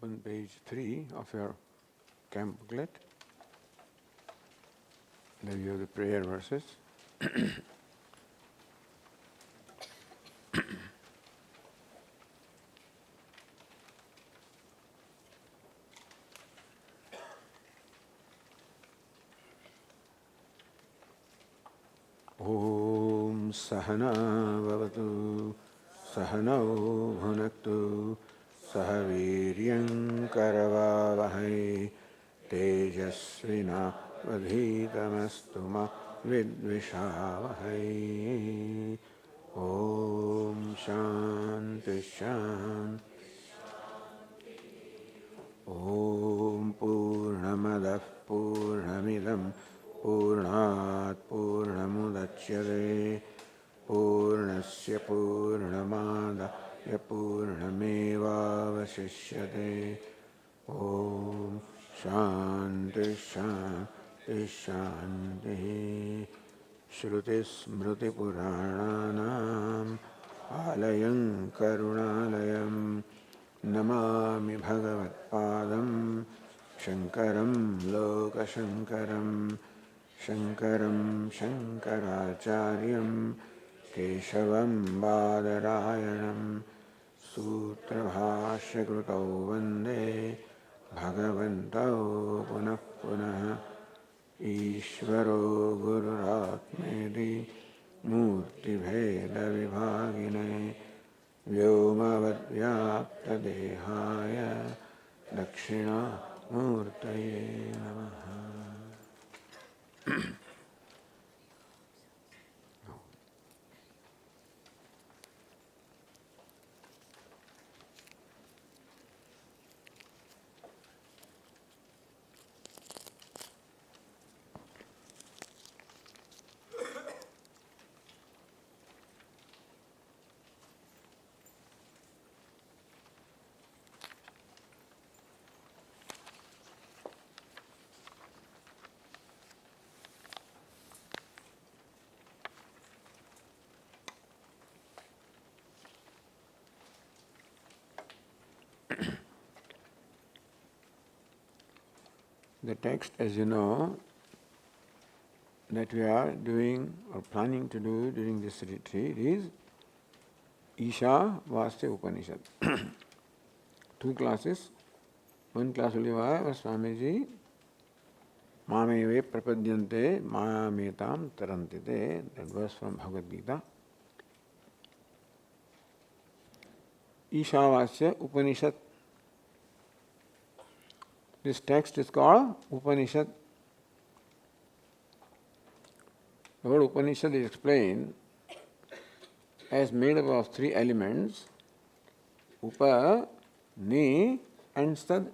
Open page 3 of your camp booklet. There you have the prayer verses. Om Sahana Bhavatu Sahanau Bhunaktu Sahaviryam Karavavahai Tejasvina Vadhitamastuma Vidvishavahai. Om Shanti Shanti. Om Purnamadah Purnamidam Purnat Purnamudachyate Purnasya Purnamadaya Purnamevavasishyate. Om Shanti Shanti Shanti. Shruti Smriti Purananam Alayam Karunalayam Namami Bhagavatpadam Shankaram Lokashankaram Shankaram Shankaracharyam Keshavam Badarayanam Sutrabhashya Krutau Vande Bhagavantau Punah Punah Ishvaro Gururatmedi Murti Bheda Vibhagine Vyomavadyaptadehaya Dakshina Murtaye Namaha. The text, as you know, that we are doing or planning to do during this retreat is Isha Vasya Upanishad. 2 classes. One class will be by Swamiji Mameve Prapadyante Mayametam Tarantite. That verse from Bhagavad Gita. Isha Vasya Upanishad. This text is called Upanishad. The word Upanishad is explained as made up of 3 elements: Upa, Ni and Sad.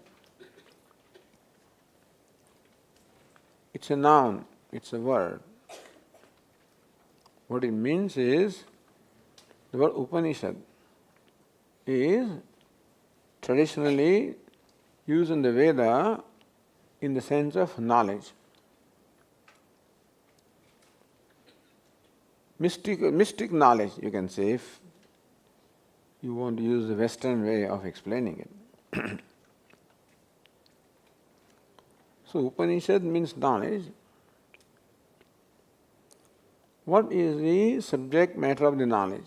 It's a noun, it's a word. What it means is, the word Upanishad is traditionally used in the Veda in the sense of knowledge. Mystic knowledge, you can say, if you want to use the Western way of explaining it. So Upanishad means knowledge. What is the subject matter of the knowledge?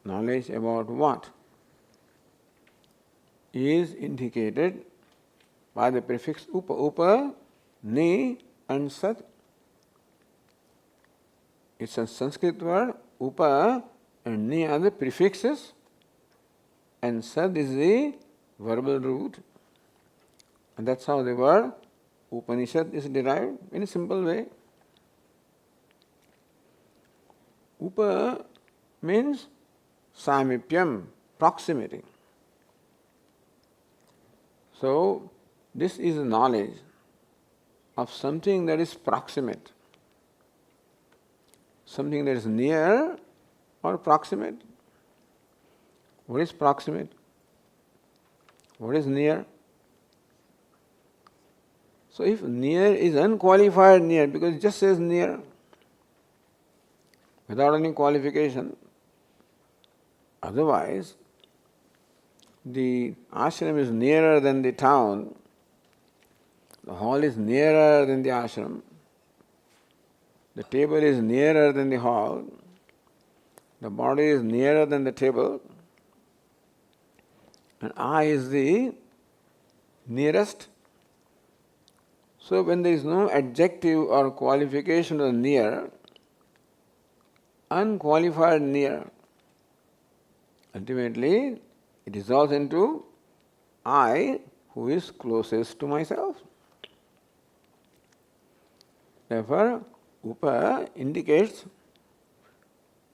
Knowledge about what is indicated by the prefix Upa. Upa, Ni and Sat. It's a Sanskrit word. Upa and Ni are the prefixes and Sad is the verbal root. And that's how the word Upanishad is derived in a simple way. Upa means Samipyam, proximity. So, this is the knowledge of something that is proximate, something that is near or proximate. What is proximate? What is near? So, if near is unqualified near, because it just says near, without any qualification, otherwise, the ashram is nearer than the town, the hall is nearer than the ashram, the table is nearer than the hall, the body is nearer than the table, and I is the nearest. So when there is no adjective or qualification of near, unqualified near, ultimately it dissolves into I who is closest to myself. Therefore, upa indicates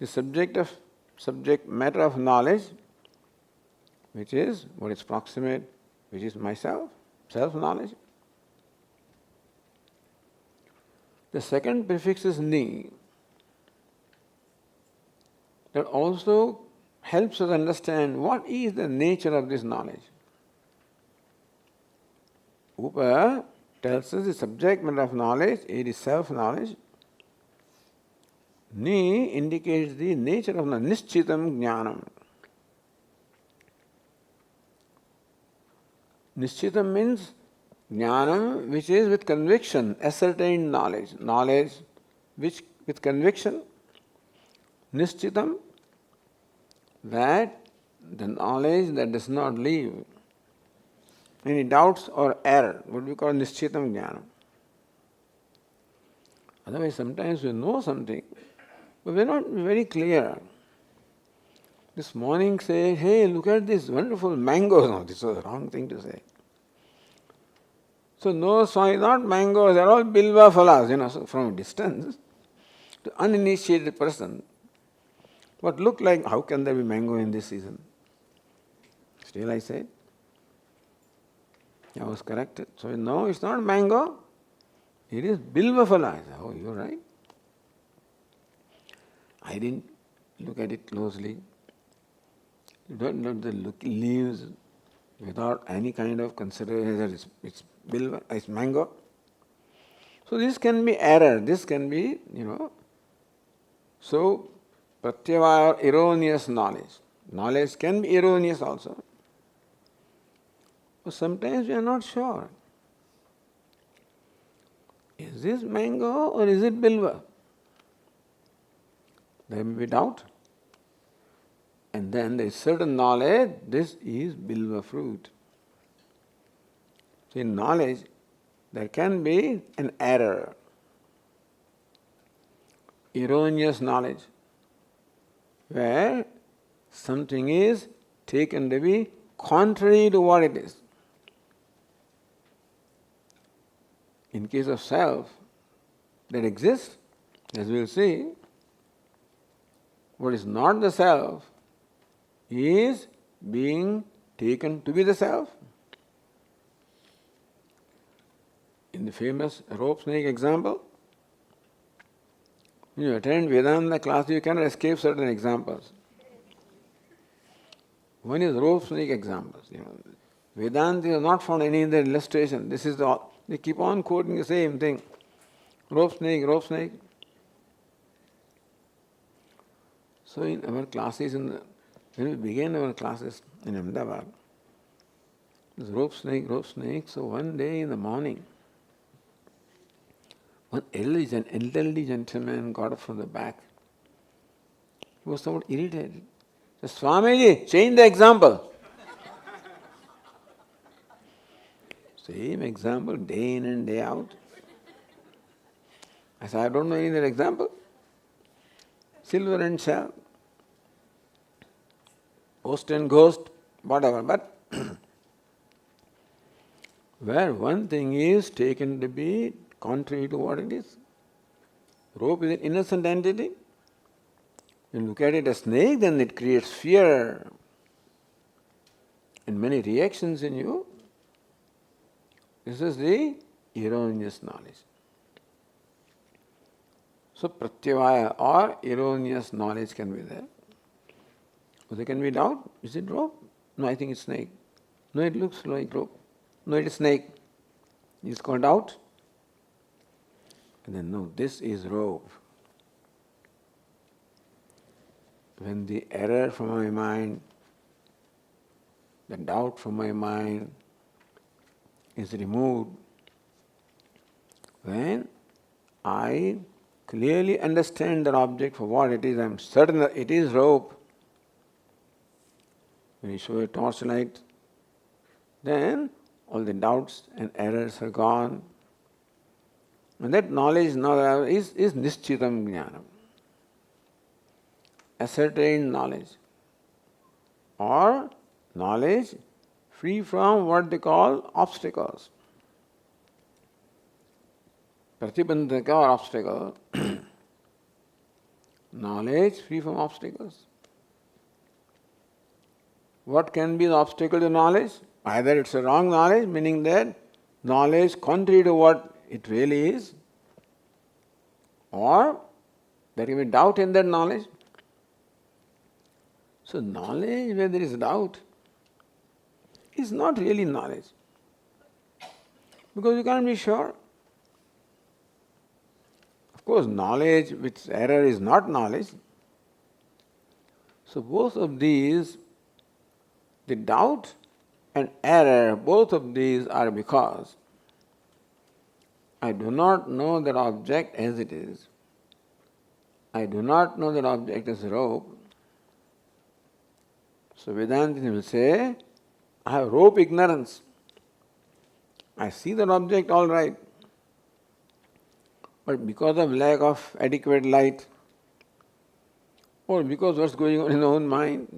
the subject matter of knowledge, which is what is proximate, which is myself, self-knowledge. The second prefix is ni. That also helps us understand what is the nature of this knowledge. Upa tells us the subject matter of knowledge, it is self-knowledge. Ni indicates the nature of nischitam jnanam. Nischitam means jnanam which is with conviction, ascertained knowledge. Knowledge which with conviction. Nischitam, that the knowledge that does not leave any doubts or error, what we call nischitam jnanam. Otherwise, sometimes we know something, but we are not very clear. This morning say, hey, look at this wonderful mangoes. No, this was the wrong thing to say. So no, Swami, not mangoes, they are all bilva phalas, so from a distance, to uninitiated person, what looked like, how can there be mango in this season? Still I said, I was corrected. So no, it's not mango, it is bilva phala. I said, oh, you're right. I didn't look at it closely. You don't know the leaves without any kind of consideration that it's bilva, it's mango. So this can be error, this can be, so pratyavaya or erroneous knowledge. Knowledge can be erroneous also. But sometimes we are not sure. Is this mango or is it bilva? There may be doubt. And then there is certain knowledge, this is bilva fruit. So in knowledge, there can be an error, erroneous knowledge, where something is taken to be contrary to what it is. In case of self, that exists, as we will see, what is not the self is being taken to be the self. In the famous rope snake example, when you attend Vedanta class, you cannot escape certain examples. One is rope snake examples. Vedanta is not found any other illustration. This is they keep on quoting the same thing. Rope snake, rope snake. So in our classes, when we began our classes in Ahmedabad, it was rope snake. So one day in the morning, one elderly gentleman got up from the back. He was somewhat irritated. He said, Swamiji, change the example. Same example, day in and day out. I said, I don't know any other example. Silver and shell, host and ghost, whatever. But where one thing is taken to be contrary to what it is. Rope is an innocent entity. When you look at it as snake, then it creates fear and many reactions in you. This is the erroneous knowledge. So pratyavaya or erroneous knowledge can be there. Or there can be doubt. Is it rope? No, I think it's snake. No, it looks like rope. No, it is snake. It's called doubt. And then no, this is rope. When the error from my mind the doubt from my mind is removed when I clearly understand that object for what it is. I am certain that it is rope. When you show a torchlight, then all the doubts and errors are gone. And that knowledge now is nishchitam jnanam, ascertained knowledge, or knowledge free from what they call obstacles. Pratibandhaka or obstacle, knowledge free from obstacles. What can be the obstacle to knowledge? Either it's a wrong knowledge, meaning that knowledge contrary to what it really is, or there can be doubt in that knowledge. So knowledge where there is doubt is not really knowledge, because you can't be sure. Of course, knowledge with error is not knowledge. So both of these, the doubt and error, both of these are because I do not know that object as it is. I do not know that object as rope. So Vedanta will say, I have rope ignorance. I see that object all right, but because of lack of adequate light, or because what's going on in the own mind,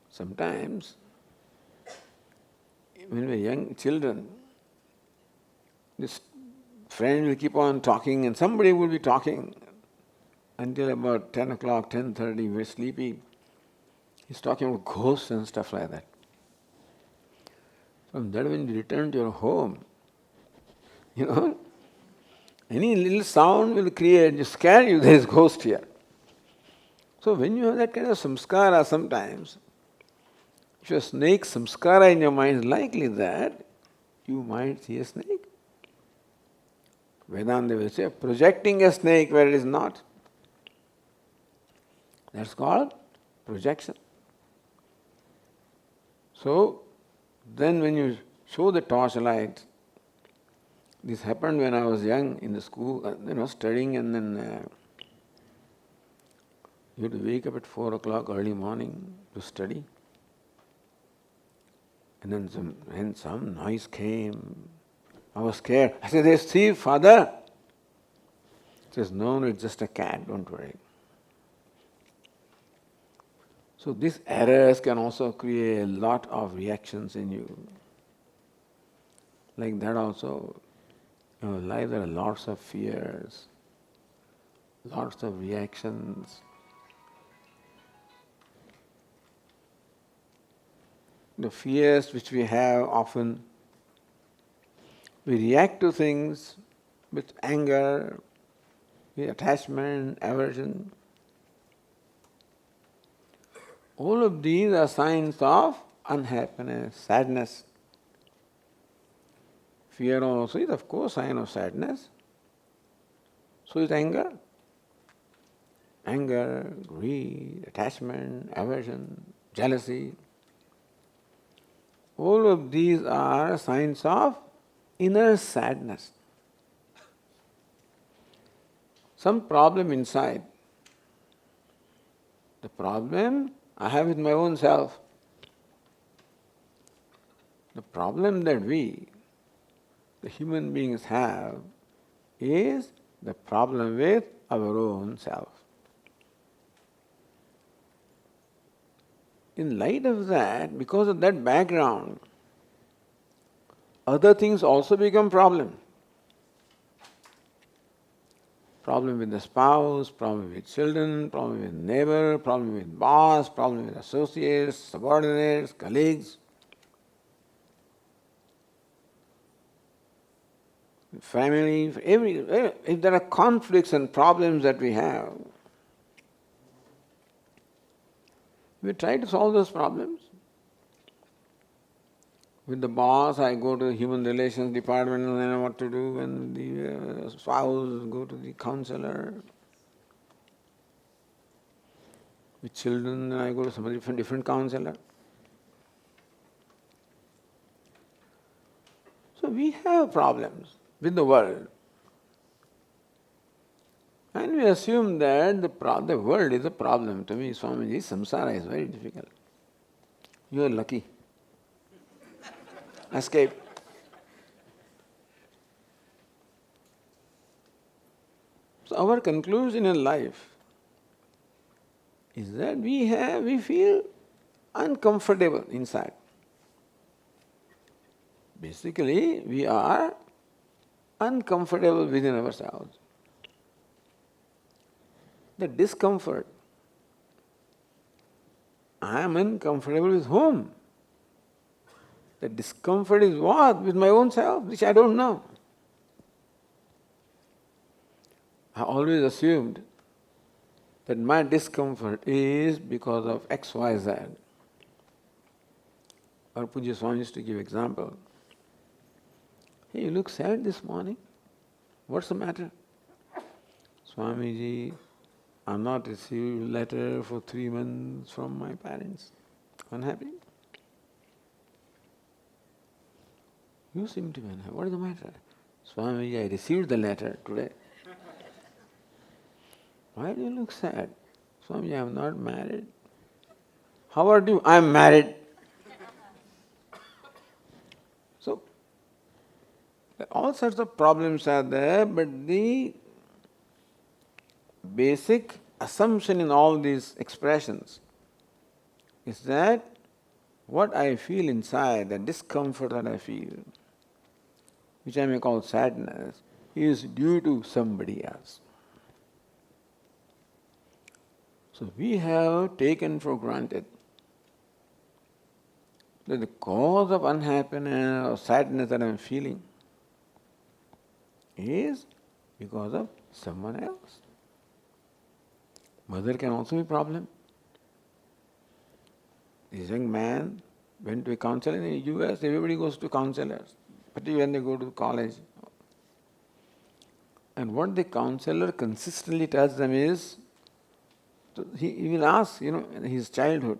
sometimes when we are young children, this friend will keep on talking and somebody will be talking until about 10 o'clock, 10:30, we're sleepy. He's talking about ghosts and stuff like that. From that, when you return to your home, any little sound will scare you, there is ghost here. So when you have that kind of samskara sometimes, if your snake samskara in your mind is likely that you might see a snake. Vedanta will say, projecting a snake where it is not. That's called projection. So, then when you show the torchlight, this happened when I was young in the school, studying, and then you had to wake up at 4 o'clock early morning to study. And then some noise came. I was scared. I said, there's a thief, father. He says, no, it's just a cat, don't worry. So these errors can also create a lot of reactions in you. Like that also, in our life there are lots of fears, lots of reactions. The fears which we have often, we react to things with anger, with attachment, aversion. All of these are signs of unhappiness, sadness. Fear also is, of course, sign of sadness. So is anger. Anger, greed, attachment, aversion, jealousy. All of these are signs of inner sadness. Some problem inside. The problem I have with my own self. The problem that we, the human beings, have is the problem with our own self. In light of that, because of that background, other things also become problem. Problem with the spouse, problem with children, problem with neighbor, problem with boss, problem with associates, subordinates, colleagues. Family, if there are conflicts and problems that we have, we try to solve those problems. With the boss, I go to the human relations department and I know what to do, and the spouse, go to the counselor. With children, I go to some different counselor. we have problems with the world. And we assume that the world is a problem. To me, Swamiji, samsara is very difficult. You are lucky. Escape. So our conclusion in life is that we feel uncomfortable inside. Basically, we are uncomfortable within ourselves. The discomfort. I am uncomfortable with whom? The discomfort is what? With my own self, which I don't know. I always assumed that my discomfort is because of X, Y, Z. Our Puja Swami used to give example. Hey, you look sad this morning. What's the matter? Swamiji, I'm not received a letter for 3 months from my parents. Unhappy? You seem to be unhappy. What is the matter? Swamiji, I received the letter today. Why do you look sad? Swamiji, I am not married. How are you? I am married. So, all sorts of problems are there, but the basic assumption in all these expressions is that what I feel inside, the discomfort that I feel, which I may call sadness, is due to somebody else. So we have taken for granted that the cause of unhappiness or sadness that I am feeling is because of someone else. Mother can also be a problem. This young man went to a counselor in the US, everybody goes to counselors, particularly when they go to college. And what the counselor consistently tells them is, he will ask, in his childhood,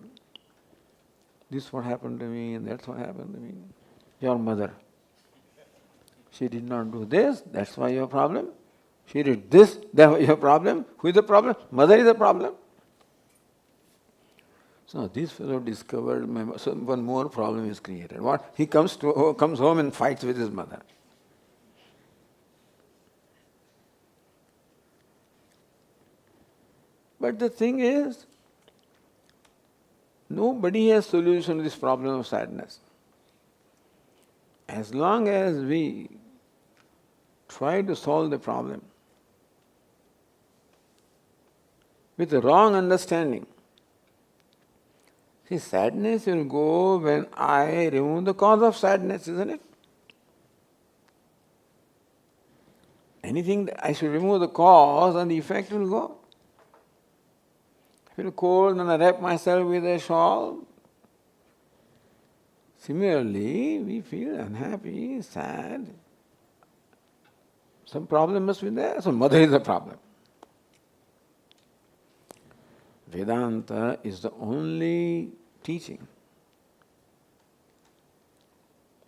this is what happened to me and that's what happened to me. Your mother, she did not do this, that's why you have a problem. She did this, that's why you have a problem. Who is the problem? Mother is the problem. So this fellow discovered, so one more problem is created. What? He comes home and fights with his mother. But the thing is, nobody has solution to this problem of sadness. As long as we try to solve the problem with the wrong understanding, see, sadness will go when I remove the cause of sadness, isn't it? Anything that I should remove the cause and the effect will go. I feel cold and I wrap myself with a shawl. Similarly, we feel unhappy, sad. Some problem must be there. So mother is the problem. Vedanta is the only teaching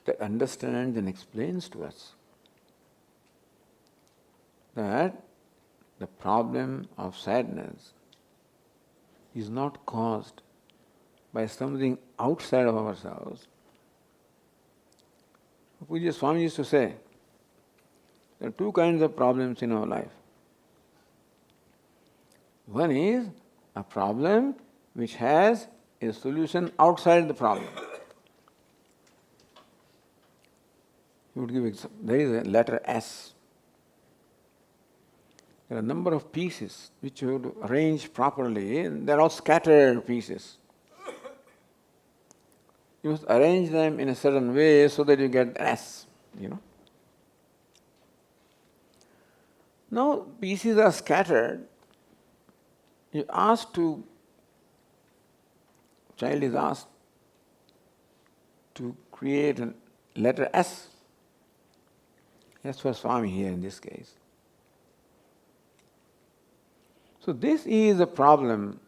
that understands and explains to us that the problem of sadness is not caused by something outside of ourselves. Puja Swami used to say, there are 2 kinds of problems in our life. One is a problem which has a solution outside the problem. You would give example. There is a letter S. There are a number of pieces which you have to arrange properly, and they are all scattered pieces. You must arrange them in a certain way so that you get S, Now, pieces are scattered. Child is asked to create a letter S. S for Swami here in this case. So this is a problem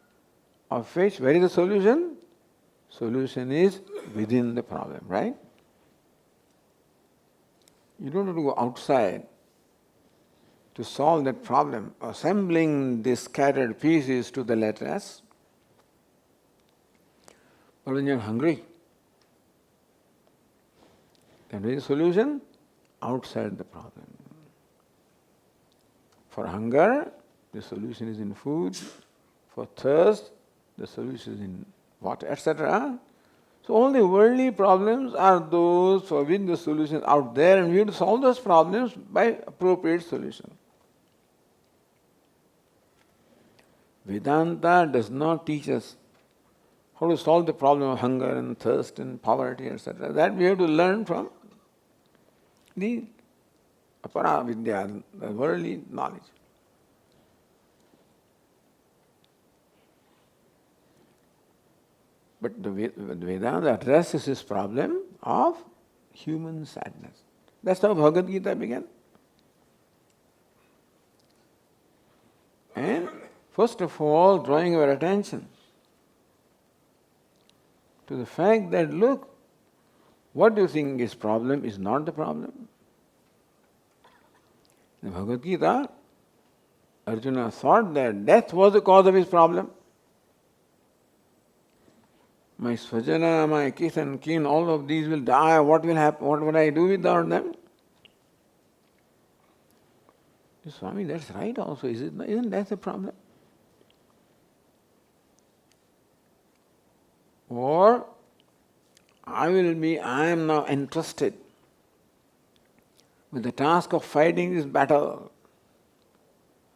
of which, where is the solution? Solution is within the problem, right? You don't have to go outside to solve that problem, assembling the scattered pieces to the letters. But when you're hungry, then there is a solution outside the problem. For hunger, the solution is in food. For thirst, the solution is in water, etc. So all the worldly problems are those for which the solution is out there, and we have to solve those problems by appropriate solution. Vedanta does not teach us how to solve the problem of hunger and thirst and poverty, etc. That we have to learn from the apara vidya, the worldly knowledge. But the Vedanta addresses this problem of human sadness. That's how Bhagavad Gita began. And first of all, drawing our attention to the fact that, look, what you think is problem is not the problem. In Bhagavad Gita, Arjuna thought that death was the cause of his problem. My svajana, my kith and kin, all of these will die. What will happen? What would I do without them? Swami, that's right also. Isn't that the problem? Or I am now entrusted with the task of fighting this battle.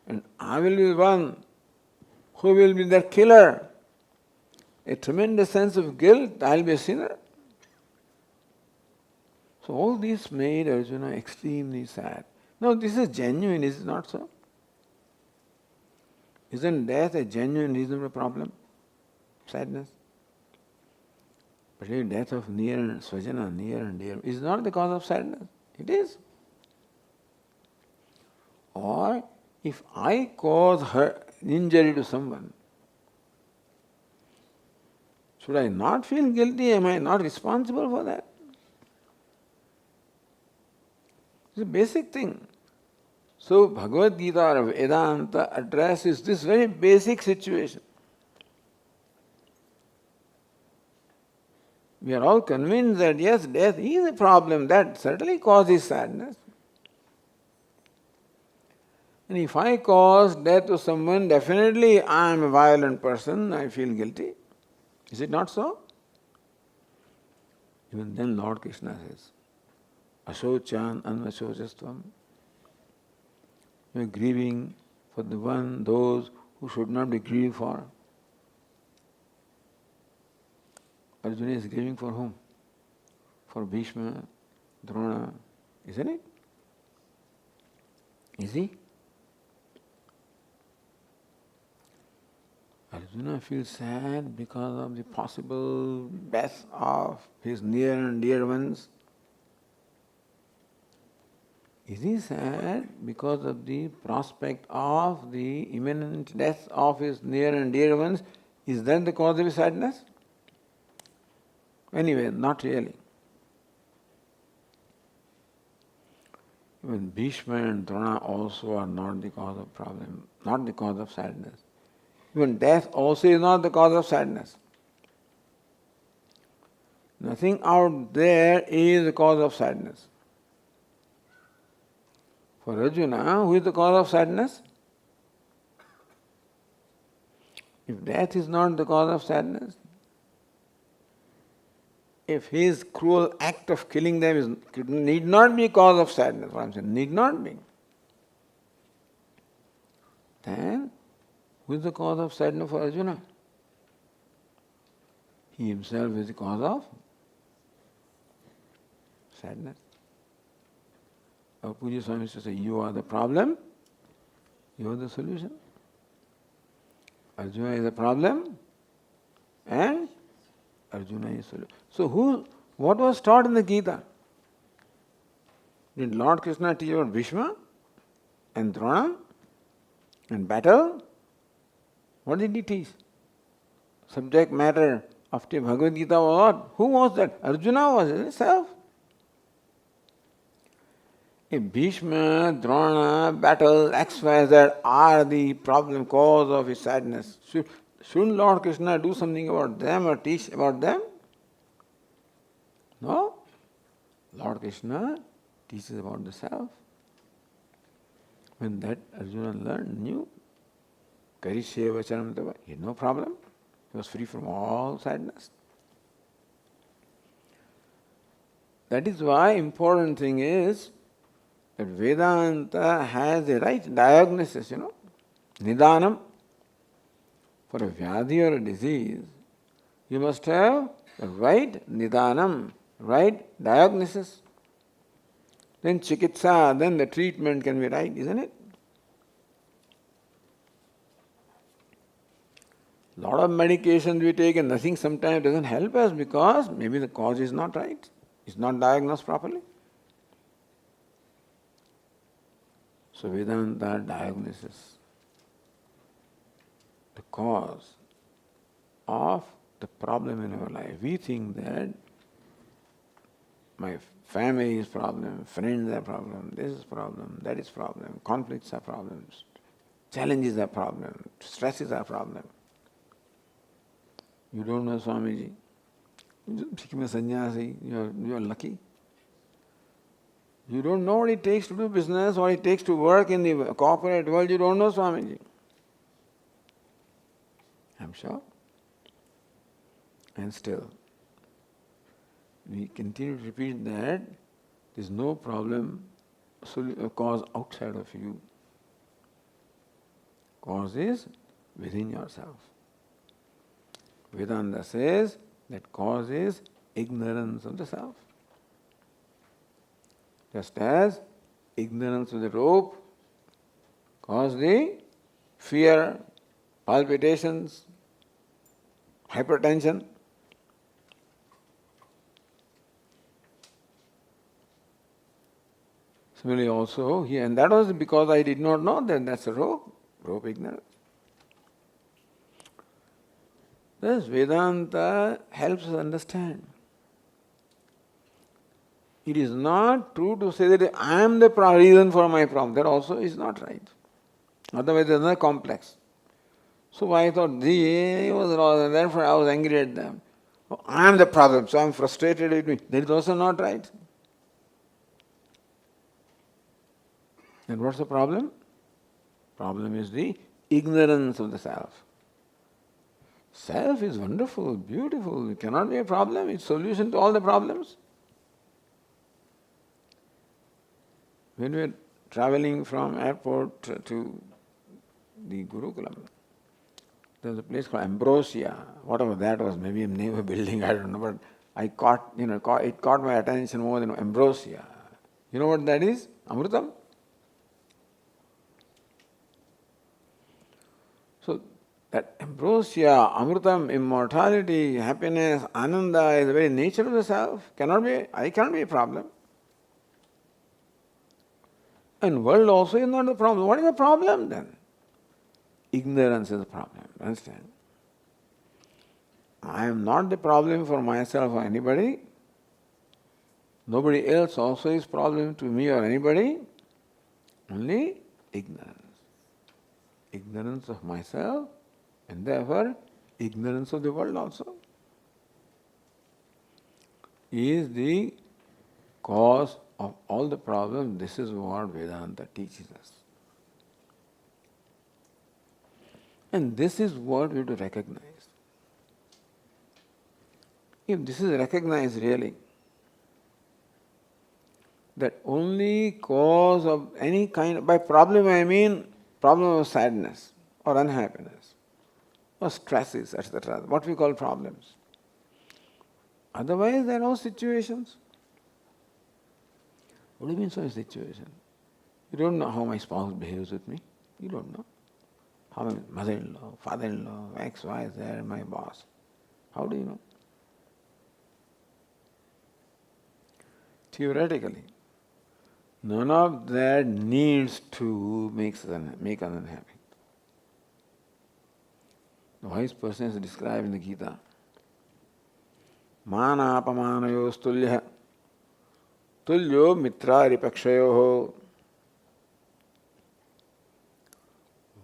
And I will be one who will be their killer. A tremendous sense of guilt, I'll be a sinner. So all this made Arjuna extremely sad. Now this is genuine, is it not so? Isn't death a genuine reasonable problem? Sadness? But death of near and svajana, near and dear, is not the cause of sadness. It is. Or if I cause injury to someone, should I not feel guilty? Am I not responsible for that? It's a basic thing. So Bhagavad Gita or Vedanta addresses this very basic situation. We are all convinced that yes, death is a problem, that certainly causes sadness. And if I cause death to someone, definitely I am a violent person, I feel guilty. Is it not so? Even then Lord Krishna says, Ashochan anvashocastvam. You are grieving for those who should not be grieved for. Arjuna is grieving for whom? For Bhishma, Drona, isn't it? Is he? Arjuna feels sad because of the possible death of his near and dear ones. Is he sad because of the prospect of the imminent death of his near and dear ones? Is that the cause of his sadness? Anyway, not really. Even Bhishma and Drona also are not the cause of problem, not the cause of sadness. Even death also is not the cause of sadness. Nothing out there is the cause of sadness. For Arjuna, who is the cause of sadness? If death is not the cause of sadness, if his cruel act of killing them need not be cause of sadness, what I'm saying, need not be, then who is the cause of sadness for Arjuna? He himself is the cause of sadness. Our Puja Swami used to say, you are the problem, you are the solution. Arjuna is the problem and Arjuna is the solution. So what was taught in the Gita? Did Lord Krishna teach about Bhishma and Drona and battle? What did he teach? Subject matter of the Bhagavad Gita was what? Who was that? Arjuna was himself. If Bhishma, Drona, battle, XYZ are the problem cause of his sadness, shouldn't Lord Krishna do something about them or teach about them? No. Lord Krishna teaches about the self. When that Arjuna knew, Karishye Vacharam Tava, he had no problem. He was free from all sadness. That is why important thing is that Vedanta has the right diagnosis, Nidanam. For a vyadhi or a disease, you must have the right nidanam, right diagnosis. Then chikitsa, then the treatment can be right, isn't it? Lot of medications we take and nothing sometimes doesn't help us because maybe the cause is not right. It's not diagnosed properly. So Vedanta diagnosis the cause of the problem in our life. We think that my family is problem, friends are problem, this is problem, that is problem, conflicts are problems, challenges are problem, stresses are problem. You don't know Swamiji. You become a sannyasi, you are lucky. You don't know what it takes to do business, what it takes to work in the corporate world, you don't know Swamiji. I'm sure. And still, we continue to repeat that there is no problem, cause outside of you. Cause is within yourself. Vedanta says that cause is ignorance of the self. Just as ignorance of the rope caused the fear, palpitations, hypertension. Similarly also here, and that was because I did not know that that's a rope ignorance. Thus Vedanta helps us understand. It is not true to say that I am the reason for my problem. That also is not right. Otherwise there is another complex. So I thought he was wrong and therefore I was angry at them. Oh, I am the problem, so I am frustrated with me. That is also not right. Then what's the problem? Problem is the ignorance of the self. Self is wonderful, beautiful. It cannot be a problem. It's solution to all the problems. When we were traveling from airport to the Gurukulam, there was a place called Ambrosia. Whatever that was, maybe a name of a building, I don't know. But it caught my attention more than Ambrosia. You know what that is? Amrutam. So that ambrosia, amrutam, immortality, happiness, ananda is the very nature of the self. I cannot be a problem. And world also is not the problem. What is the problem then? Ignorance is the problem. Understand? I am not the problem for myself or anybody. Nobody else also is problem to me or anybody. Only ignorance. Ignorance of myself and therefore ignorance of the world also is the cause of all the problems. This is what Vedanta teaches us. And this is what we have to recognize. If this is recognized really, that only cause of any kind, by problem I mean problem of sadness or unhappiness or stresses, etc., what we call problems. Otherwise, there are no situations. What do you mean so a situation? You don't know how my spouse behaves with me. You don't know. How my mother-in-law, father-in-law, X, Y, Z, my boss. How do you know? Theoretically, none of that needs to make us unhappy. The wise person is described in the Gita. Mana apamanayo stulya tulyo mitra ripakshayoho.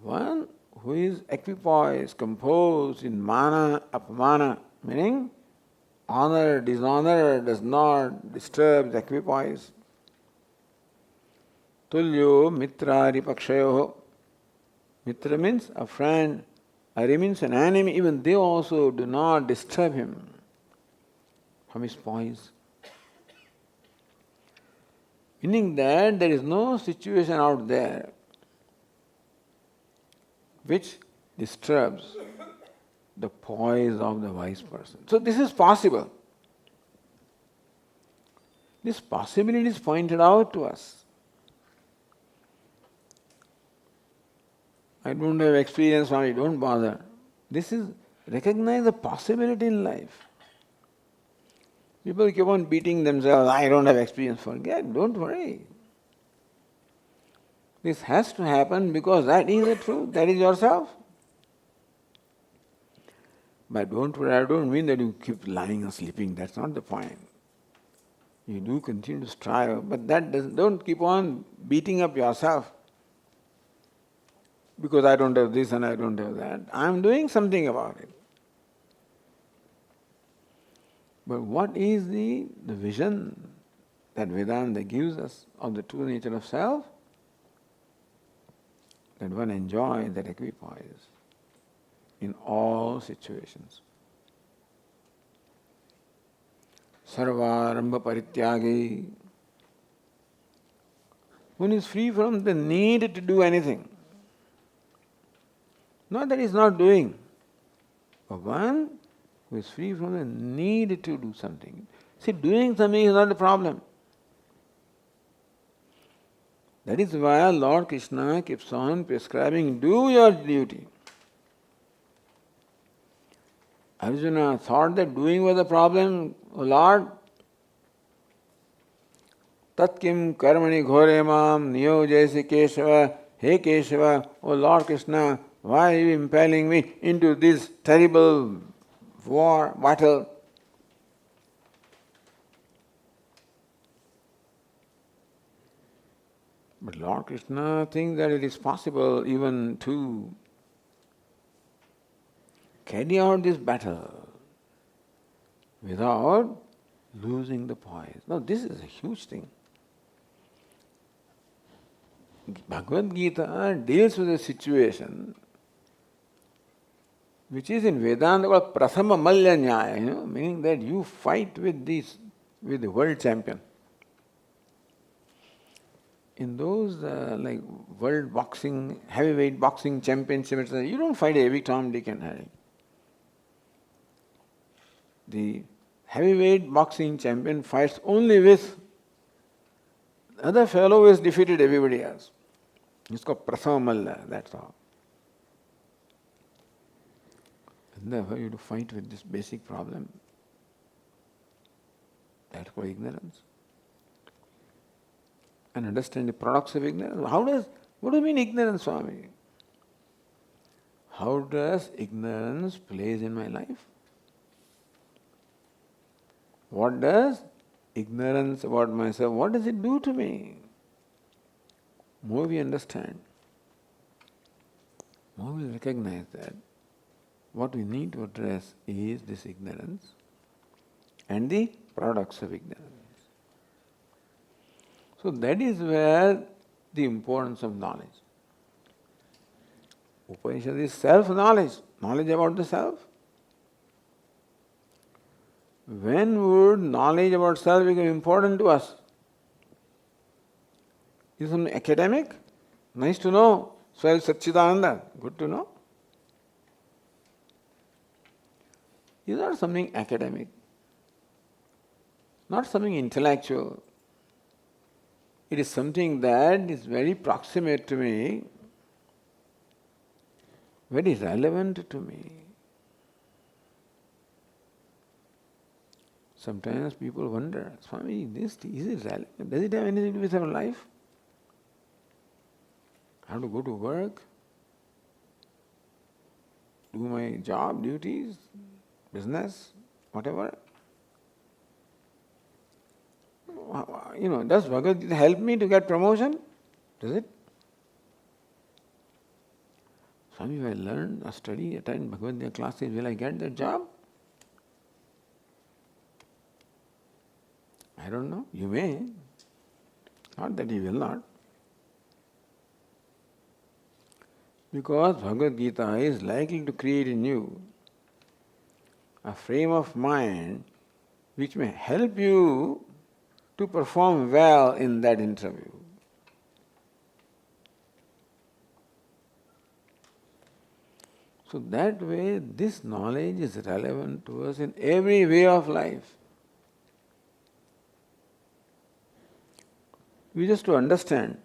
One who is equipoised, composed in mana, apamana, meaning honor, dishonor does not disturb the equipoise. Tulyo mitra ripakshayoho. Mitra means a friend, Ari means an enemy, even they also do not disturb him from his poise. Meaning that there is no situation out there which disturbs the poise of the wise person. So this is possible. This possibility is pointed out to us. I don't have experience, Swami, don't bother. This is, recognize the possibility in life. People keep on beating themselves, I don't have experience, forget, don't worry. This has to happen because that is the truth, that is yourself. But don't worry, I don't mean that you keep lying or sleeping, that's not the point. You do continue to strive, but don't keep on beating up yourself. Because I don't have this and I don't have that. I am doing something about it. But what is the vision that Vedanta gives us of the true nature of self? That one enjoys that equipoise in all situations. Sarvarambha parityagi. One is free from the need to do anything. Not that he is not doing, but one who is free from the need to do something. See, doing something is not the problem. That is why Lord Krishna keeps on prescribing, do your duty. Arjuna thought that doing was the problem. Oh Lord, tat kim karmani ghore mam niyojayasi Keshava, he Keshava, oh Lord Krishna, why are you impaling me into this terrible war, battle? But Lord Krishna thinks that it is possible even to carry out this battle without losing the poise. Now this is a huge thing. Bhagavad Gita deals with a situation which is in Vedanta called Prathama Malya Nyaya, meaning that you fight with the world champion. In those like world boxing, heavyweight boxing championships, you don't fight every Tom, Dick and Harry. The heavyweight boxing champion fights only with the other fellow who has defeated everybody else. It's called Prathama Malya, that's all. And therefore you have to fight with this basic problem. That's called ignorance. And understand the products of ignorance. What do you mean ignorance, Swami? How does ignorance plays in my life? What does ignorance about myself, what does it do to me? More we understand, more we recognize that what we need to address is this ignorance and the products of ignorance. So that is where the importance of knowledge. Upanishad is self-knowledge, knowledge about the self. When would knowledge about self become important to us? Is something academic? Nice to know. Swayam Satchidananda, good to know. Is not something academic, not something intellectual. It is something that is very proximate to me, very relevant to me. Sometimes people wonder, Swami, is it relevant? Does it have anything to do with our life? I have to go to work, do my job, duties, business, whatever. does Bhagavad Gita help me to get promotion? Does it? Swami, if I learn or study, attend Bhagavad Gita classes, will I get that job? I don't know. You may. Not that you will not. Because Bhagavad Gita is likely to create in you a frame of mind which may help you to perform well in that interview. So that way, this knowledge is relevant to us in every way of life. We just to understand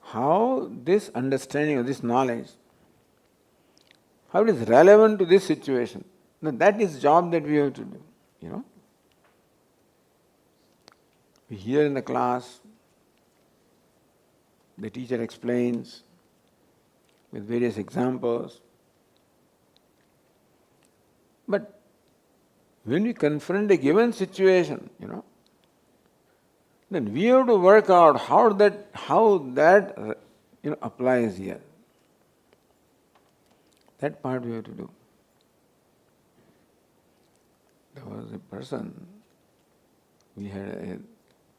how this understanding of this knowledge, how it is relevant to this situation. Now that is job that we have to do, We hear in the class, the teacher explains with various examples. But when we confront a given situation, then we have to work out how that applies here. That part we have to do. There was a person, we had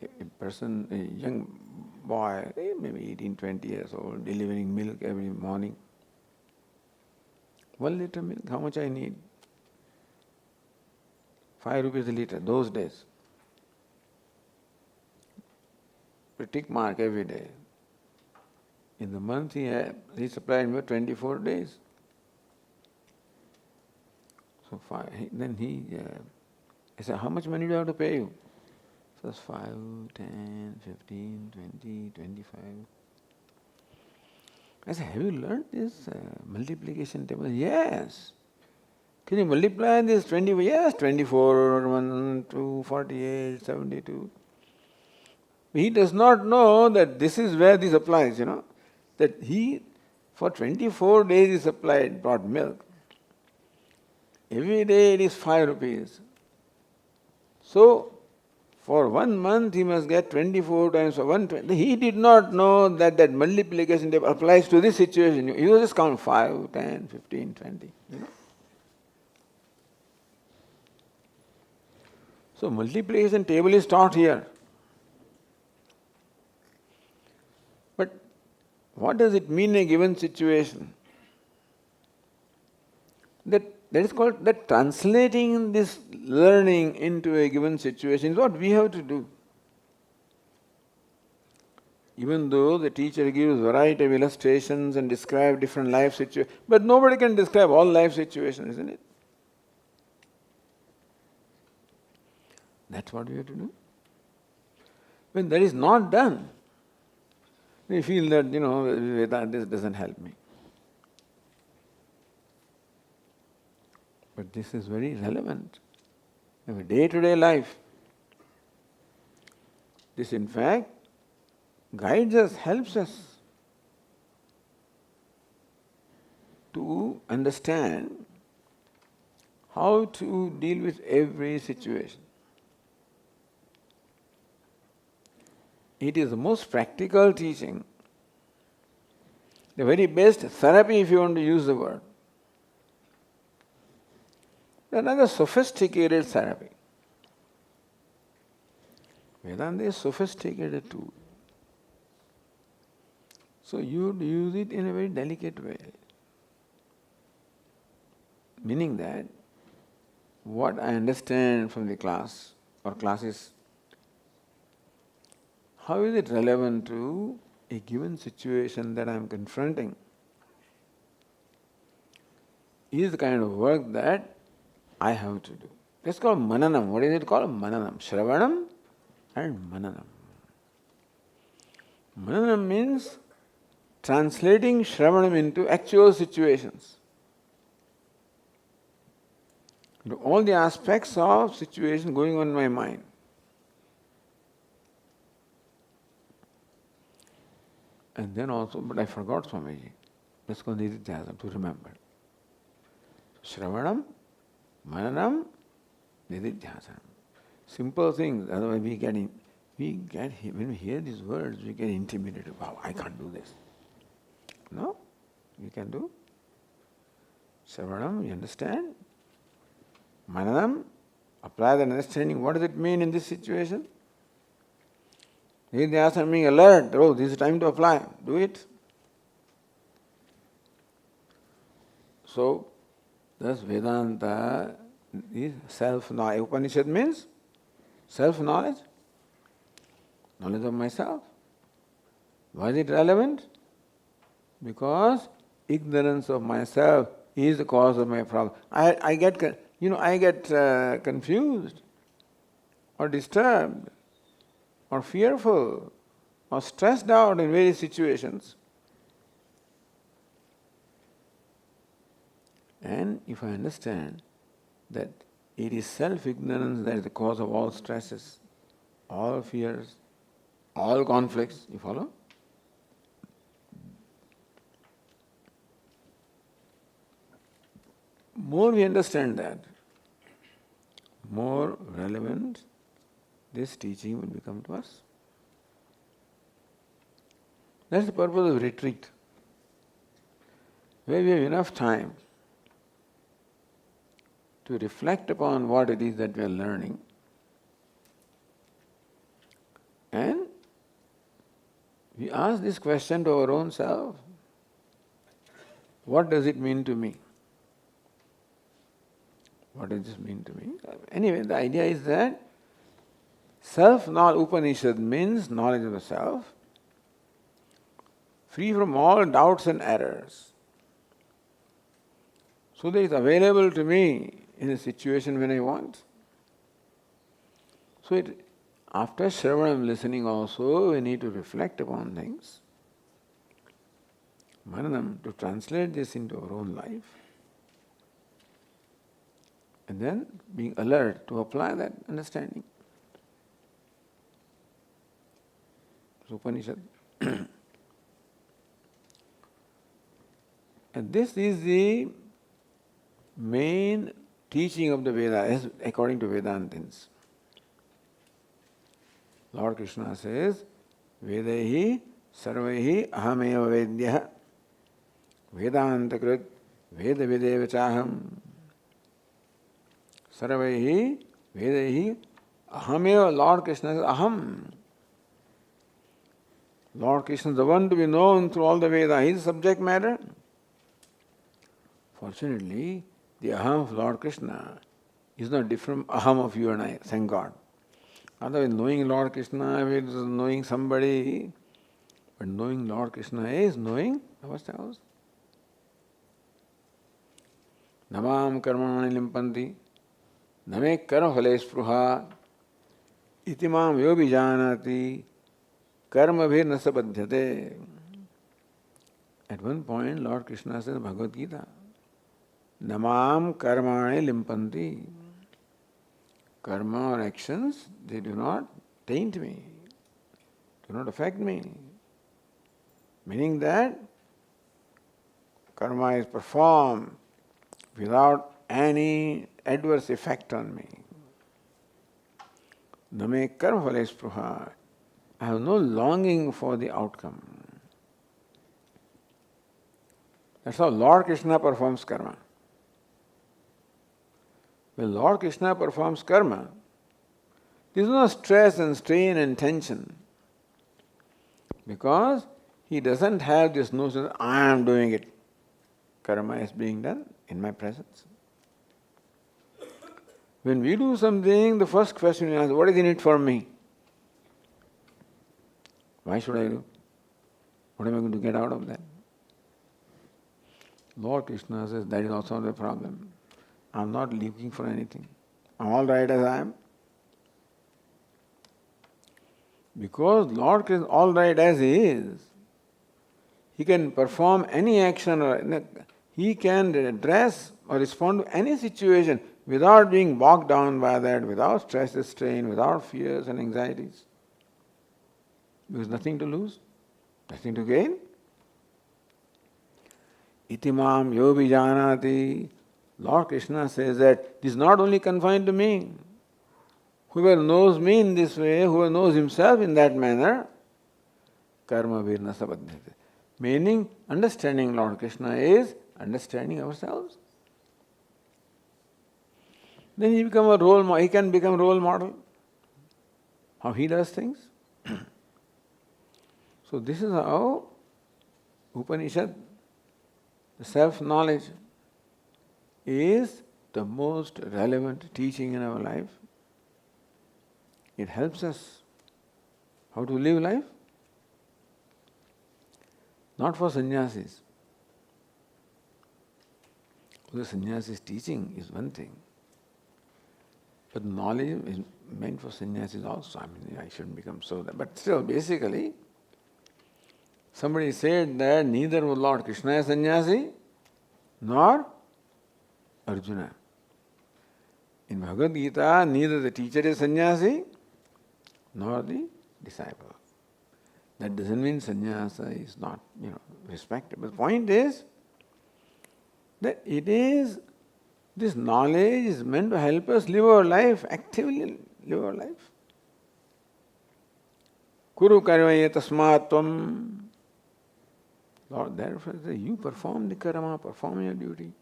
a young boy, maybe 18, 20 years old, delivering milk every morning. 1 liter milk, how much I need? 5 rupees a liter, those days. A tick mark every day. In the month he supplied me 24 days. So I said, how much money do I have to pay you? So it's 5, 10, 15, 20, 25. I said, have you learned this multiplication table? Yes. Can you multiply this 24? Yes, 24, 1, 2, 48, 72. He does not know that this is where this applies, That he, for 24 days he brought milk. Every day it is 5 rupees. So, for 1 month he must get 24 times 120. He did not know that multiplication table applies to this situation. He was just count 5, 10, 15, 20. So multiplication table is taught here. But what does it mean in a given situation? That is called that translating this learning into a given situation is what we have to do. Even though the teacher gives variety of illustrations and describes different life situations, but nobody can describe all life situations, isn't it? That's what we have to do. When that is not done, we feel that, this doesn't help me. But this is very relevant in day-to-day life. This, in fact, guides us, helps us to understand how to deal with every situation. It is the most practical teaching, the very best therapy if you want to use the word. Another sophisticated therapy. Vedanta is sophisticated too. So you would use it in a very delicate way. Meaning that what I understand from the class or classes, how is it relevant to a given situation that I am confronting? Is the kind of work that I have to do. That's called Mananam. What is it called? Mananam. Shravanam and Mananam. Mananam means translating Shravanam into actual situations. All the aspects of situation going on in my mind. And then also, but I forgot Swamiji. Let's go Nididhyasam to remember. Shravanam, Mananam, Nididhyasam. Simple things. Otherwise when we hear these words, we get intimidated. Wow, I can't do this. No, we can do. Shravanam, you understand? Mananam, apply the understanding. What does it mean in this situation? If they ask me alert, oh, this is time to apply. Do it. So, thus Vedanta is self-knowledge. Upanishad means self-knowledge, knowledge of myself. Why is it relevant? Because ignorance of myself is the cause of my problem. I get confused or disturbed or fearful or stressed out in various situations. And if I understand that it is self-ignorance that is the cause of all stresses, all fears, all conflicts, you follow? More we understand that, more relevant this teaching will become to us. That's the purpose of retreat, where we have enough time to reflect upon what it is that we are learning, and we ask this question to our own self: what does it mean to me? What does this mean to me? Anyway, the idea is that self-knowledge, Upanishad means knowledge of the self, free from all doubts and errors. So that it is available to me in a situation when I want. So after Shravanam listening also, we need to reflect upon things. Mananam, to translate this into our own life. And then being alert to apply that understanding. So Upanishad. And this is the main teaching of the Vedas, according to Vedantins. Lord Krishna says, Vedaihi sarvaihi ahameva vedyah Vedantakrit veda videvachaham sarvaihi vedaihi ahameva. Lord Krishna says, aham. Lord Krishna is the one to be known through all the Vedas. He is the subject matter. Fortunately, the aham of Lord Krishna is not different from aham of you and I, thank God. Otherwise, knowing Lord Krishna is knowing somebody, but knowing Lord Krishna is knowing ourselves. Namam karmani limpanti, name karma phale spruha, itimam yobi janati, karma bhir nasa badhyate. At one point, Lord Krishna says in Bhagavad Gita, Namam karmani limpanti. Karma or actions, they do not taint me, do not affect me. Meaning that karma is performed without any adverse effect on me. Name karma phale spruha. I have no longing for the outcome. That's how Lord Krishna performs karma. When Lord Krishna performs karma, there is no stress and strain and tension, because he doesn't have this notion that I am doing it. Karma is being done in my presence. When we do something, the first question we ask, what is in it for me? Why should I do? What am I going to get out of that? Lord Krishna says that is also the problem. I am not looking for anything. I am all right as I am. Because Lord Krishna is all right as He is, He can perform any action, or He can address or respond to any situation without being bogged down by that, without stress and strain, without fears and anxieties. Because nothing to lose, nothing to gain. Itimam yobi janati. Lord Krishna says that this is not only confined to me. Whoever knows me in this way, whoever knows himself in that manner, karma virna sabadhyate. Meaning, understanding Lord Krishna is understanding ourselves. Then he become a role model. He can become role model. How he does things. So this is how Upanishad, the self-knowledge, is the most relevant teaching in our life. It helps us how to live life. Not for sannyasis. The sannyasis teaching is one thing. But knowledge is meant for sannyasis also. I mean, I shouldn't become so that. But still, basically, somebody said that neither was Lord Krishna a sannyasi, nor Arjuna. In Bhagavad Gita, neither the teacher is sannyasi, nor the disciple. That doesn't mean sannyasa is not, respected. But the point is that this knowledge is meant to help us live our life, actively live our life. Kuru karma tasmat tvam. Lord, therefore, you perform the karma, perform your duty.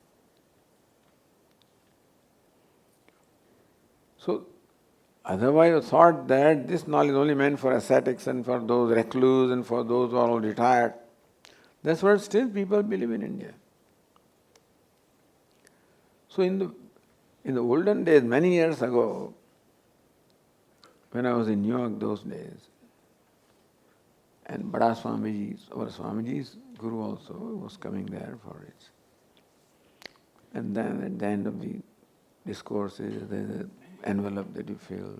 So, otherwise I thought that this knowledge is only meant for ascetics and for those recluse and for those who are all retired. That's what still people believe in India. So in the olden days, many years ago, when I was in New York those days, and Bada Swamiji, our Swamiji's guru also was coming there for it. And then at the end of the discourses, there's an envelope that you fill,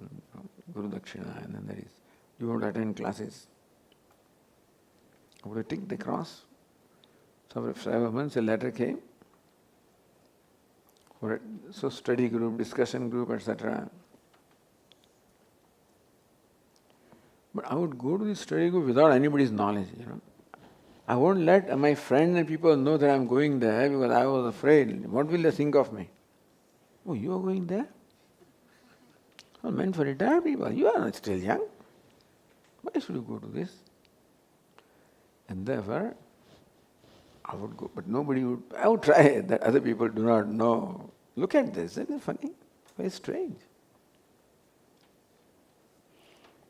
Guru Dakshina, and then there is, you want to attend classes. I would tick the cross. So after 7 months a letter came, so study group, discussion group, etc. But I would go to the study group without anybody's knowledge, I won't let my friends and people know that I'm going there because I was afraid. What will they think of me? Oh, you are going there? Well, meant for retired people. You are still young. Why should you go to this? And therefore, I would go, but I would try that other people do not know. Look at this, isn't it funny? Very strange.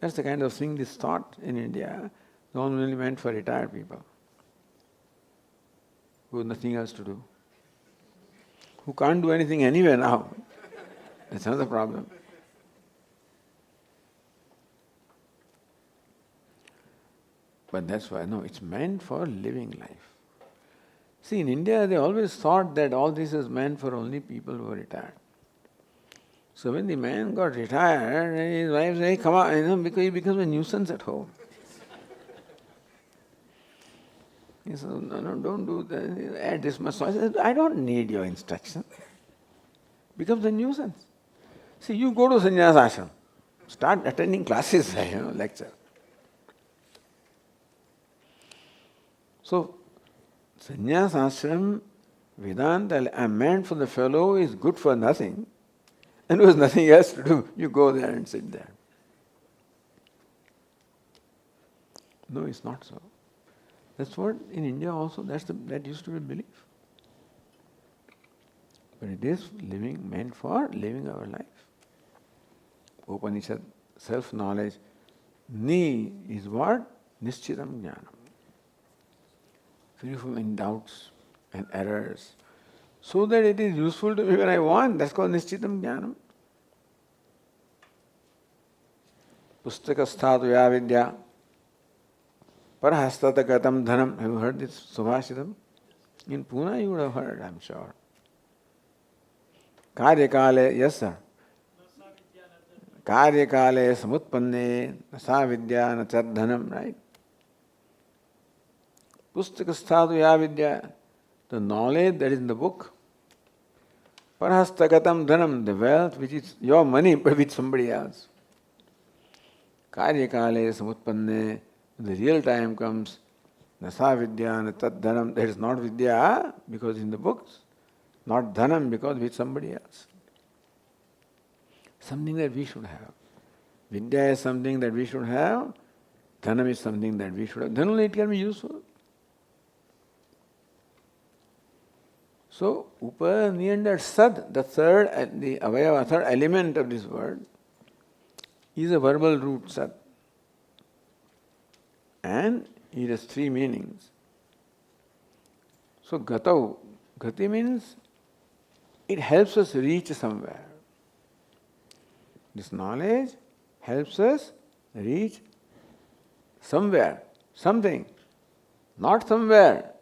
That's the kind of thing this thought in India is only meant for retired people who have nothing else to do, who can't do anything anyway now. That's another problem. But that's why, no, it's meant for living life. See, in India, they always thought that all this is meant for only people who are retired. So when the man got retired, his wife said, hey, come on, because he becomes a nuisance at home. He said, no, don't do that, add this much. So I said, I don't need your instruction. Becomes a nuisance. See, you go to sannyas ashram, start attending classes, lecture. So, sannyas ashram, Vedanta, meant for the fellow who is good for nothing, and who has nothing else to do. You go there and sit there. No, it's not so. That's what in India also, that used to be belief. But it is meant for living our life. Upanishad, self-knowledge, Ni is what? Nishchitam jnanam. Free from any doubts and errors. So that it is useful to me when I want. That's called Nishchitam jnanam. Pustakasthatu ya vidya. Parahastata gatam dhanam. Have you heard this Subhashitam? In Pune you would have heard, I'm sure. Karyakale, yes sir. Karyakale samutpanne sa vidya na chat dhanam, right? Pustakasthatu ya vidya. The knowledge that is in the book. Parahastagatam dhanam, the wealth which is your money but with somebody else. Karyakale samutpanne. The real time comes, nasa vidya na tat dhanam, that is not vidya because in the books, not dhanam because with somebody else. Something that we should have. Vidya is something that we should have, dhanam is something that we should have, then only it can be useful. So, upa, in the end, that sad, the third, the avayava, third element of this word, is a verbal root, sat. And it has three meanings. So gatau, gati means it helps us reach somewhere. This knowledge helps us reach somewhere, something, not somewhere,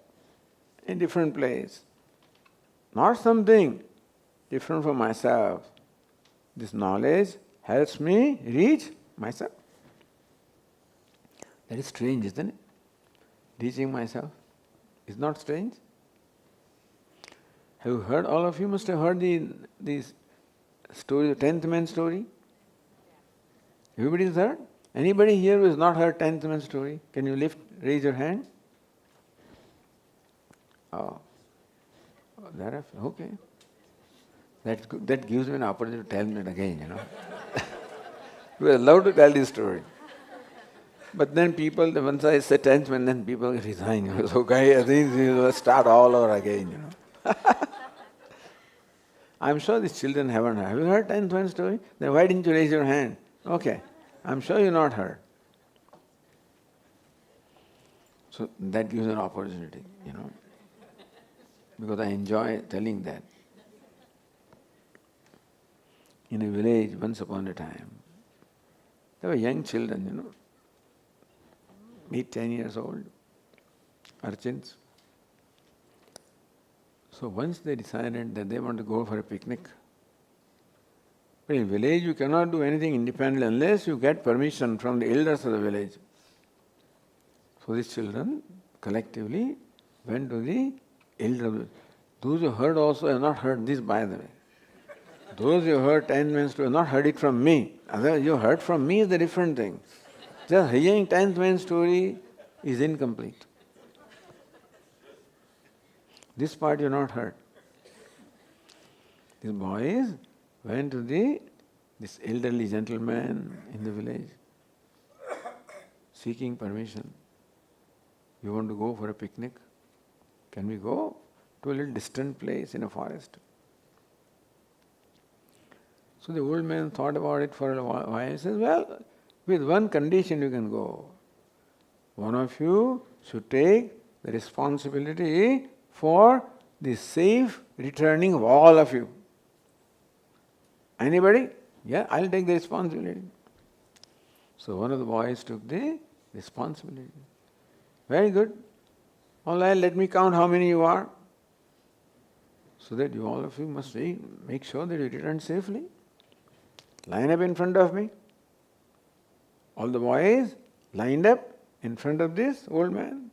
in different place, not something different from myself. This knowledge helps me reach myself. That is strange, isn't it? Reaching myself is not strange. Have you heard, all of you must have heard the story, the 10th man story? Everybody has heard? Anybody here who has not heard 10th man story? Can you raise your hand? Oh, there are, okay. That's good. That gives me an opportunity to tell it again, We are allowed to tell this story. But then people, once I say 10th man, then people resign. So I think we will start all over again, I'm sure these children haven't heard. Have you heard 10th man story? Then why didn't you raise your hand? Okay, I'm sure you've not heard. So that gives an opportunity, because I enjoy telling that. In a village, once upon a time, there were young children, 8, 10 years old, urchins. So once they decided that they want to go for a picnic. But in village you cannot do anything independently unless you get permission from the elders of the village. So these children collectively went to the elders. Those who heard also have not heard this, by the way. Those who heard 10 men story have not heard it from me. Otherwise you heard from me is a different thing. Just hearing 10th man story is incomplete. This part you have not heard. These boys went to this elderly gentleman in the village, seeking permission. We want to go for a picnic. Can we go to a little distant place in a forest? So the old man thought about it for a while. He says, well, with one condition you can go. One of you should take the responsibility for the safe returning of all of you. Anybody? Yeah, I'll take the responsibility. So one of the boys took the responsibility. Very good. All right, let me count how many you are. So that all of you must make sure that you return safely. Line up in front of me. All the boys lined up in front of this old man.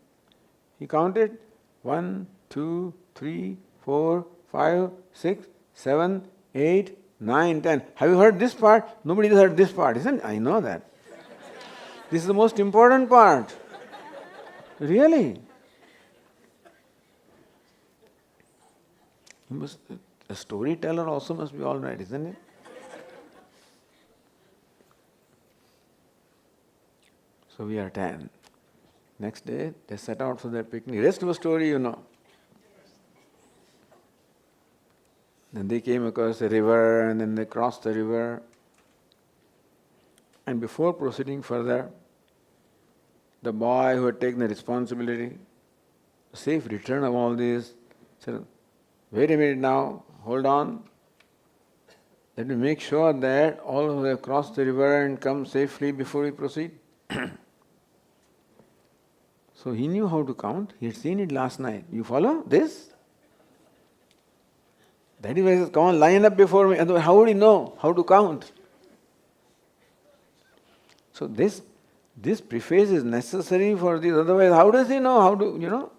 He counted 1, 2, 3, 4, 5, 6, 7, 8, 9, 10. Have you heard this part? Nobody has heard this part, isn't it? I know that. This is the most important part. Really. A storyteller also must be all right, isn't it? So we are 10. Next day, they set out for their picnic. Rest of the story you know. Then they came across a river and then they crossed the river. And before proceeding further, the boy who had taken the responsibility, safe return of all this, said, wait a minute now, hold on. Let me make sure that all of them have crossed the river and come safely before we proceed. So he knew how to count. He had seen it last night. You follow this? That is why he says, come on, line up before me. Otherwise, how would he know how to count? So this preface is necessary for this. Otherwise, how does he know how to,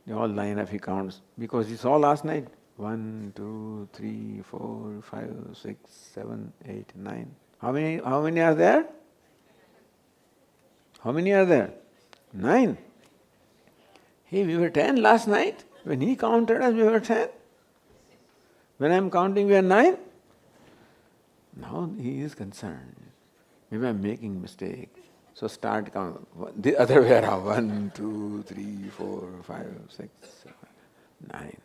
They all line up, he counts. Because he saw last night. 1, 2, 3, 4, 5, 6, 7, 8, 9. How many are there? How many are there? 9. Hey, we were 10 last night. When he counted us, we were 10. When I am counting, we are 9. Now he is concerned. Maybe I'm making mistake. So start count the other way around. 1, 2, 3, 4, 5, 6, 7, 9.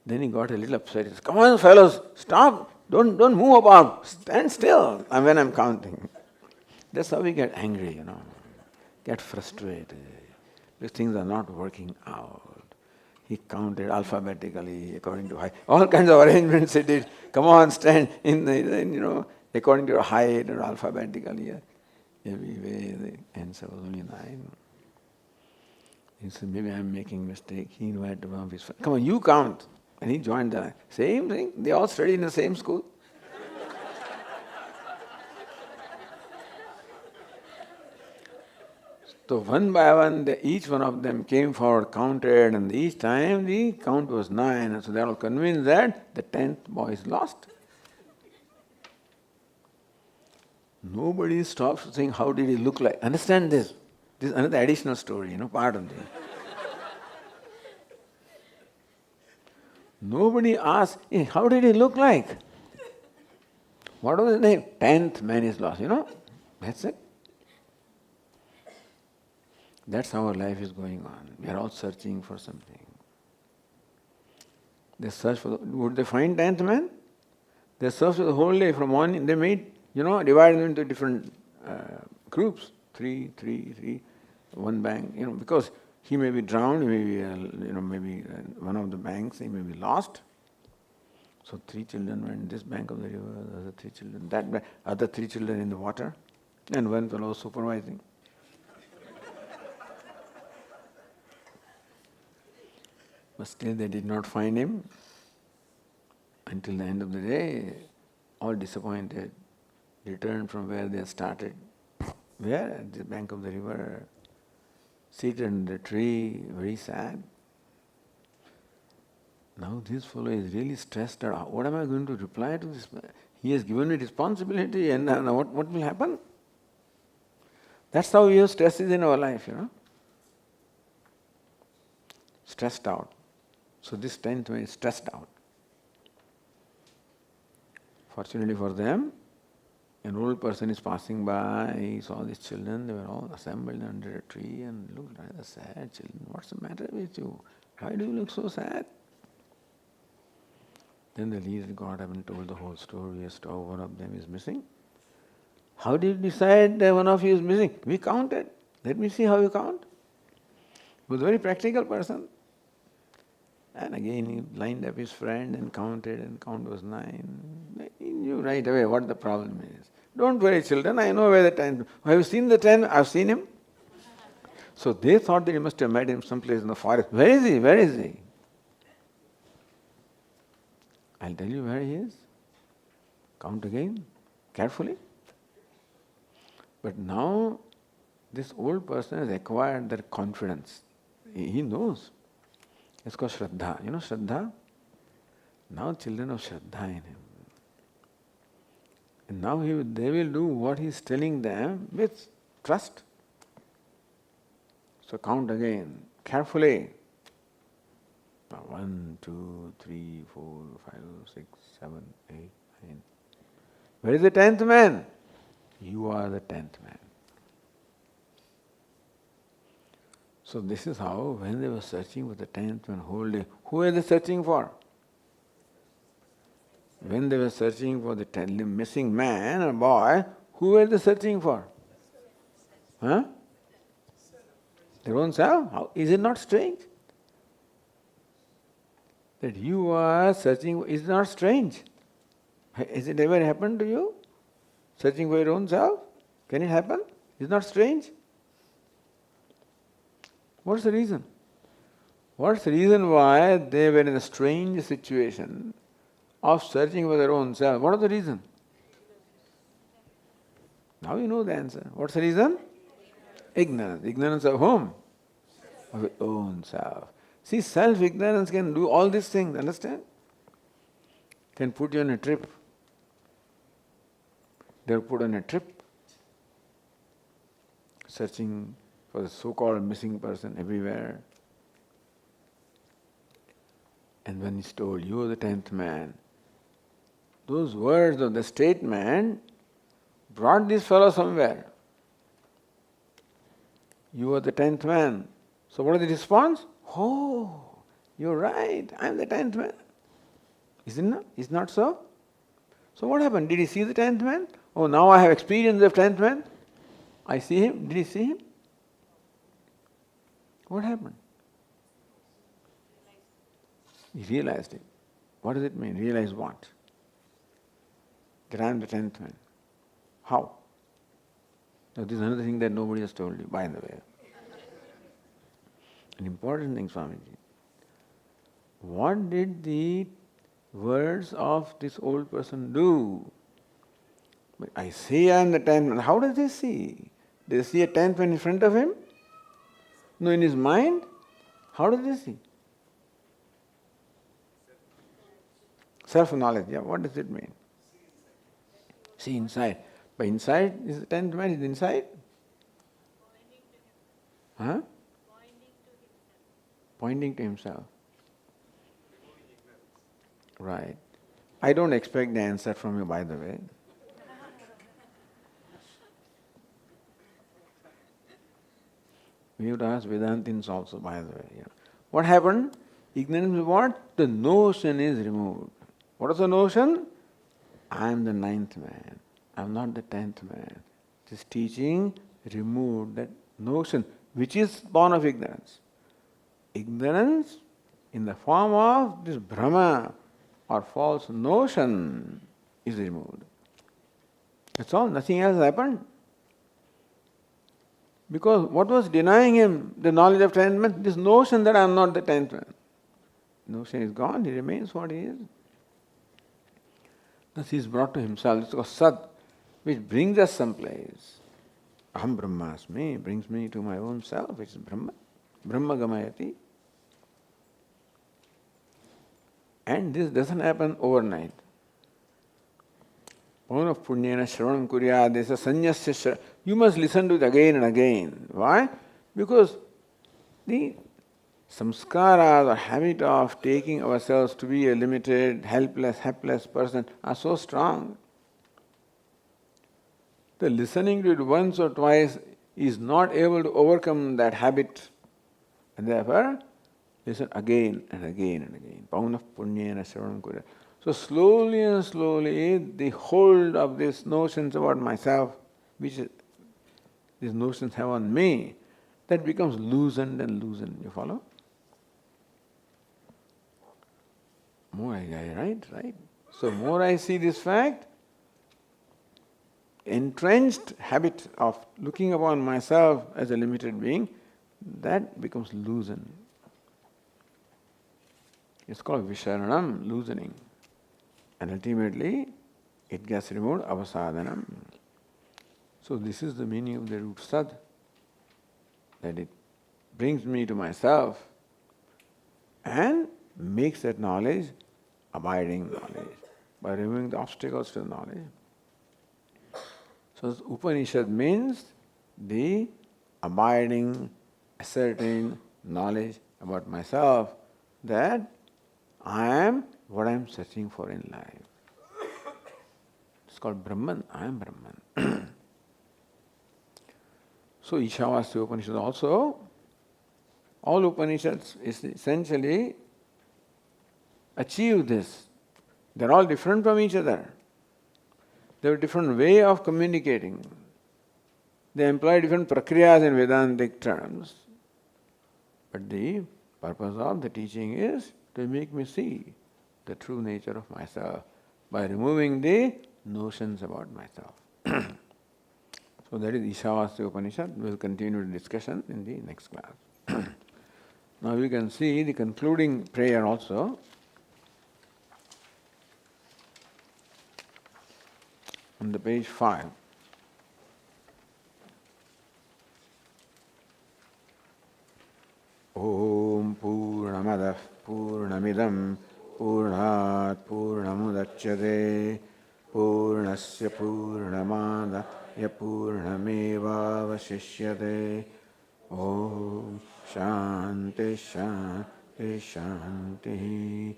Then he got a little upset. He says, "Come on, fellows, stop! Don't move about. Stand still." And when I'm counting, that's how we get angry, get frustrated because things are not working out. He counted alphabetically according to height. All kinds of arrangements he did. Come on, stand according to your height or alphabetically. Every way the answer was only 9. He said, maybe I'm making mistake. He invited one of his friends. Come on, you count. And he joined the line. Same thing. They all studied in the same school. So one by one, each one of them came forward, counted, and each time the count was 9. And so they are all convinced that the 10th boy is lost. Nobody stops to think, how did he look like? Understand this. This is another additional story, part of this. Nobody asks, hey, how did he look like? What was his name? 10th man is lost, That's it. That's how our life is going on. We are all searching for something. They search for, would they find 10th man? They search for the whole day from morning. They made, divide them into different groups. 3, 3, 3, one bank, because he may be drowned, maybe one of the banks, he may be lost. So 3 children went this bank of the river, the other 3 children, that bank, other 3 children in the water, and one fellow supervising. But still they did not find him until the end of the day, all disappointed, returned from where they started. Where? At the bank of the river, seated under the tree, very sad. Now this fellow is really stressed out. What am I going to reply to this? He has given me responsibility, and now what will happen? That's how we have stresses in our life, Stressed out. So this 10th one is stressed out. Fortunately for them, an old person is passing by, he saw these children, they were all assembled under a tree and looked rather sad. Children, what's the matter with you? Why do you look so sad? Then the leader got up and told the whole story as to how one of them is missing. How did you decide that one of you is missing? We counted. Let me see how you count. He was a very practical person. And again he lined up his friend and counted, and count was 9. He knew right away what the problem is. Don't worry, children, I know where the 10. Have you seen the 10? I've seen him. So they thought that he must have met him someplace in the forest. Where is he? Where is he? I'll tell you where he is. Count again, carefully. But now this old person has acquired that confidence. He knows. It's called Shraddha. You know Shraddha? Now children of Shraddha in him. And now they will do what he is telling them with trust. So count again, carefully. 1, 2, 3, 4, 5, 6, 7, 8, 9. Where is the 10th man? You are the 10th man. So this is how, when they were searching for the 10th man whole day, who were they searching for? When they were searching for the missing man or boy, who were they searching for? Huh? Their own self? How? Is it not strange? That you are searching, is it not strange? Has it ever happened to you? Searching for your own self? Can it happen? Is it not strange? What's the reason? What's the reason why they were in a strange situation of searching for their own self? What is the reason? Now you know the answer. What's the reason? Ignorance. Ignorance of whom? Of your own self. See, self-ignorance can do all these things, understand? Can put you on a trip. They were put on a trip, searching for the so-called missing person everywhere. And when he's told, you are the 10th man, those words of the statement brought this fellow somewhere. You are the 10th man. So what is the response? Oh, you're right, I am the 10th man. Isn't it? Is not so? So what happened? Did he see the 10th man? Oh, now I have experience of 10th man. I see him. Did he see him? What happened? He realized it. What does it mean? Realize what? That I am the 10th man. How? Now this is another thing that nobody has told you, by the way. An important thing, Swamiji. What did the words of this old person do? I see I am the 10th man. How does he see? Does he see a 10th man in front of him? No, in his mind? How does he see? Self-knowledge, yeah. What does it mean? See inside. But inside is the 10th man, is inside? Huh? Pointing to himself. Right. I don't expect the answer from you, by the way. We have to ask Vedantins also, by the way. Yeah. What happened? Ignorance is what? The notion is removed. What is the notion? I am the 9th man. I am not the 10th man. This teaching removed that notion, which is born of ignorance. Ignorance in the form of this Brahma or false notion is removed. That's all, nothing else happened. Because what was denying him the knowledge of 10th man? This notion that I am not the 10th man. Notion is gone, he remains what he is. Thus he is brought to himself. It's called Sat, which brings us someplace. Aham Brahmasmi brings me to my own self, which is Brahma. Brahma Gamayati. And this doesn't happen overnight. Pauna Punyena Shravanam Kurya, this is a sannyasya. You must listen to it again and again. Why? Because the samskaras or habit of taking ourselves to be a limited, helpless person are so strong. The listening to it once or twice is not able to overcome that habit. And therefore, listen again and again and again. Pauna Punyena Shravanam Kurya. So slowly and slowly, the hold of these notions about myself, which these notions have on me, that becomes loosened and loosened. You follow? Right. So more I see this fact, entrenched habit of looking upon myself as a limited being, that becomes loosened. It's called Visharanam, loosening. And ultimately, it gets removed, avasadhanam. So this is the meaning of the root sad, that it brings me to myself and makes that knowledge abiding knowledge by removing the obstacles to the knowledge. So Upanishad means the abiding, ascertained knowledge about myself, that I am what I am searching for in life. It's called Brahman. I am Brahman. So Ishavasya Upanishad also, all Upanishads essentially achieve this. They're all different from each other. They have a different way of communicating. They employ different prakriyas in Vedantic terms. But the purpose of the teaching is to make me see the true nature of myself by removing the notions about myself. So that is Ishavasya Upanishad. We will continue the discussion in the next class. Now we can see the concluding prayer also. On the page 5. Om Purnamadah Purnamidam Purnat Purnamudachyate Purnasya Purnamadaya Purnameva Vashishyate. Om Shanti Shanti Shanti.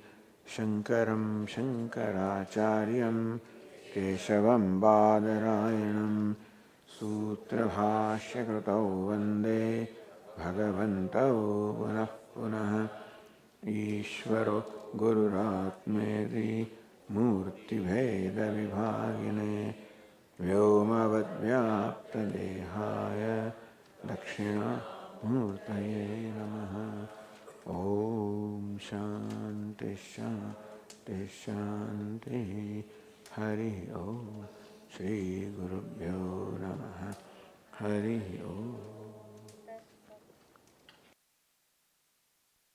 Shankaram Shankaracharyam Keshavam Badarayanam Sutra Bhashyakritau Vande Bhagavantau Punah Punah Ishvaro Gururatmeri Murti Bheda Vibhagine Vyomavadvyapta Dehaya Dakshina Murtaye Namaha Om Shanti Shanti Shanti Hari Om Shri Gurubhyo Namaha Hari Om